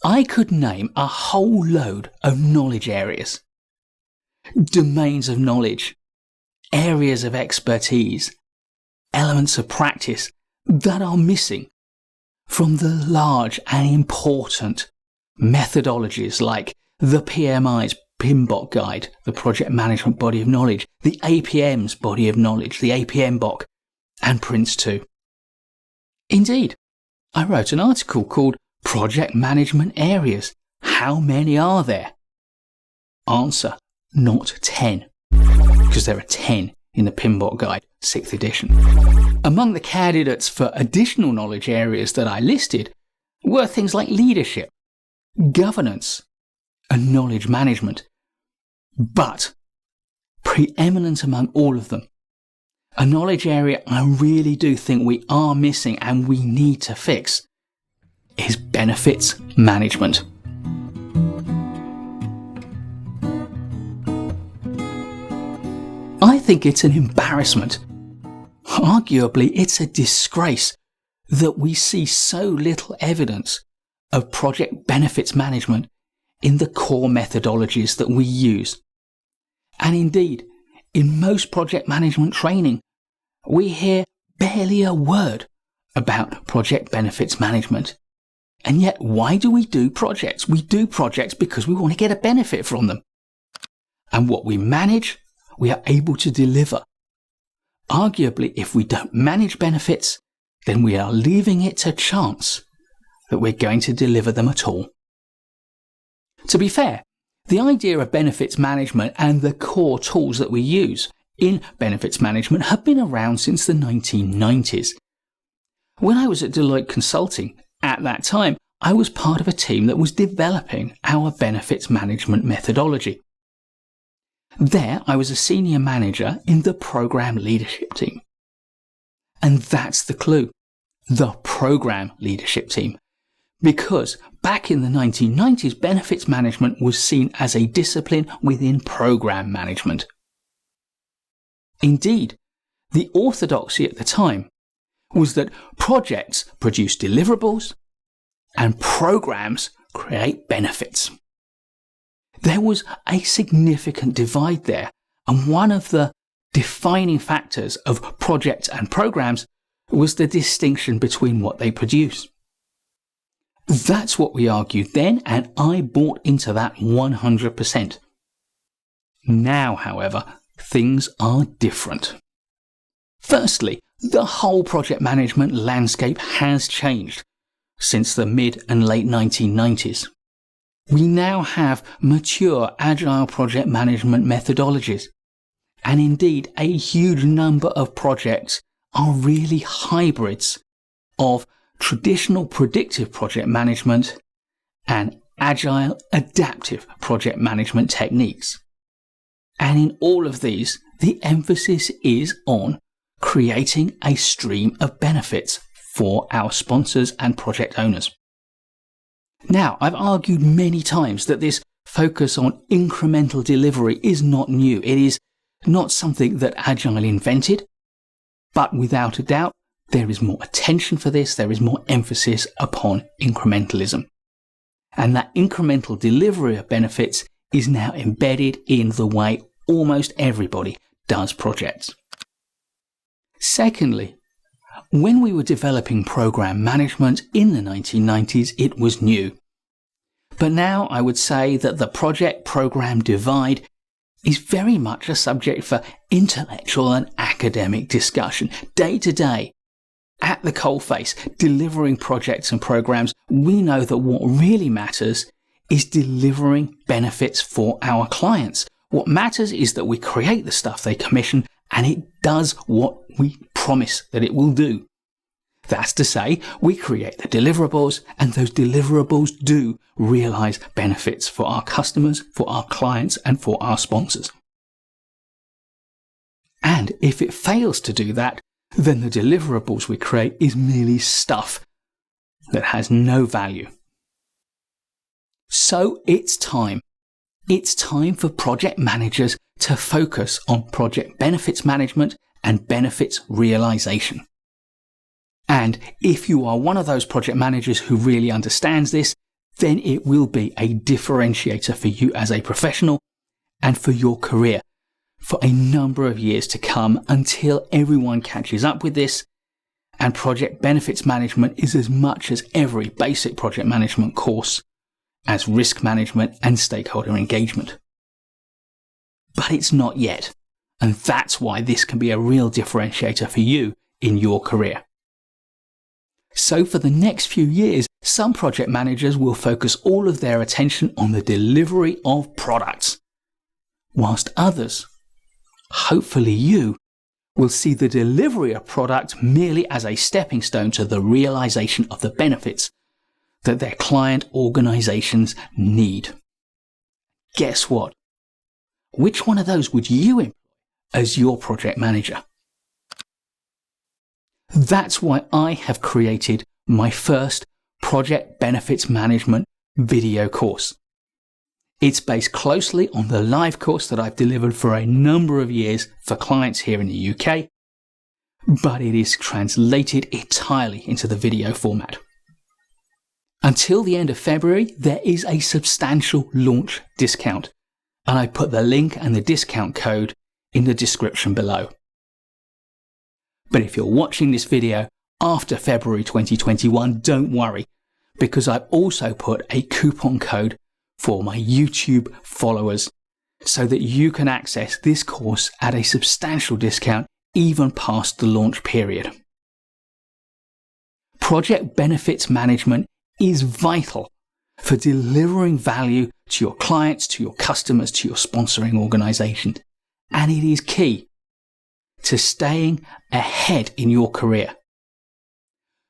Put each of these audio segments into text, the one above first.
I could name a whole load of knowledge areas, domains of knowledge, areas of expertise, elements of practice that are missing from the large and important methodologies like the PMI's PMBOK guide, the Project Management Body of Knowledge, the APM's Body of Knowledge, the APMBoK, and Prince 2. Indeed, I wrote an article called Project Management Areas. How many are there? Answer, not 10, because there are 10 in the PMBOK guide, 6th edition. Among the candidates for additional knowledge areas that I listed were things like leadership, governance, and knowledge management. But preeminent among all of them, a knowledge area I really do think we are missing and we need to fix is benefits management. I think it's an embarrassment. Arguably, it's a disgrace that we see so little evidence of project benefits management in the core methodologies that we use. And indeed, in most project management training, we hear barely a word about project benefits management. And yet, why do we do projects? We do projects because we want to get a benefit from them. And what we manage, we are able to deliver. Arguably, if we don't manage benefits, then we are leaving it to chance that we're going to deliver them at all. To be fair, the idea of benefits management and the core tools that we use in benefits management have been around since the 1990s. When I was at Deloitte Consulting, at that time, I was part of a team that was developing our benefits management methodology. There, I was a senior manager in the program leadership team. And that's the clue, the program leadership team. Because back in the 1990s, benefits management was seen as a discipline within program management. Indeed, the orthodoxy at the time was that projects produce deliverables and programs create benefits. There was a significant divide there, and one of the defining factors of projects and programs was the distinction between what they produce. That's what we argued then, and I bought into that 100%. Now, however, things are different. Firstly, the whole project management landscape has changed since the mid and late 1990s. We now have mature agile project management methodologies, and indeed a huge number of projects are really hybrids of traditional predictive project management and agile adaptive project management techniques. And in all of these, the emphasis is on creating a stream of benefits for our sponsors and project owners. Now, I've argued many times that this focus on incremental delivery is not new. It is not something that Agile invented, but without a doubt, there is more attention for this, there is more emphasis upon incrementalism. And that incremental delivery of benefits is now embedded in the way almost everybody does projects. Secondly, when we were developing program management in the 1990s, it was new. But now I would say that the project-program divide is very much a subject for intellectual and academic discussion. Day to day, at the coalface, delivering projects and programs, we know that what really matters is delivering benefits for our clients. What matters is that we create the stuff they commission and it does what we promise that it will do. That's to say, we create the deliverables and those deliverables do realize benefits for our customers, for our clients, and for our sponsors. And if it fails to do that, then the deliverables we create is merely stuff that has no value. So it's time. It's time for project managers to focus on project benefits management and benefits realization. And if you are one of those project managers who really understands this, then it will be a differentiator for you as a professional and for your career for a number of years to come, until everyone catches up with this and project benefits management is as much as every basic project management course as risk management and stakeholder engagement. But it's not yet, and that's why this can be a real differentiator for you in your career. So for the next few years, some project managers will focus all of their attention on the delivery of products, whilst others, hopefully you, will see the delivery of product merely as a stepping stone to the realization of the benefits that their client organizations need. Guess what? Which one of those would you employ as your project manager? That's why I have created my first project benefits management video course. It's based closely on the live course that I've delivered for a number of years for clients here in the UK, but it is translated entirely into the video format. Until the end of February, there is a substantial launch discount, and I put the link and the discount code in the description below. But if you're watching this video after February 2021, don't worry, because I've also put a coupon code for my YouTube followers so that you can access this course at a substantial discount even past the launch period. Project benefits management is vital for delivering value to your clients, to your customers, to your sponsoring organization, and it is key to staying ahead in your career.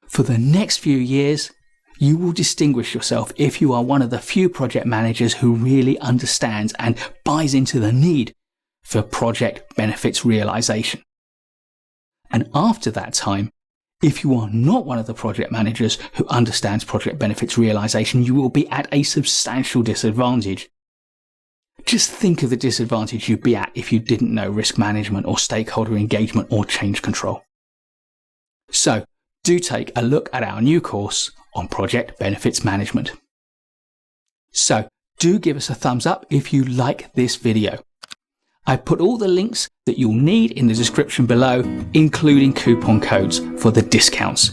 For the next few years, you will distinguish yourself if you are one of the few project managers who really understands and buys into the need for project benefits realization. And after that time, if you are not one of the project managers who understands project benefits realization, you will be at a substantial disadvantage. Just think of the disadvantage you'd be at if you didn't know risk management or stakeholder engagement or change control. So, do take a look at our new course on project benefits management. So, do give us a thumbs up if you like this video. I put all the links that you'll need in the description below, including coupon codes for the discounts.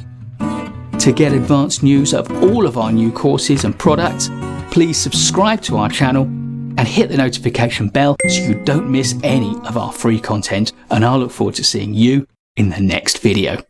To get advanced news of all of our new courses and products, please subscribe to our channel and hit the notification bell so you don't miss any of our free content, and I'll look forward to seeing you in the next video.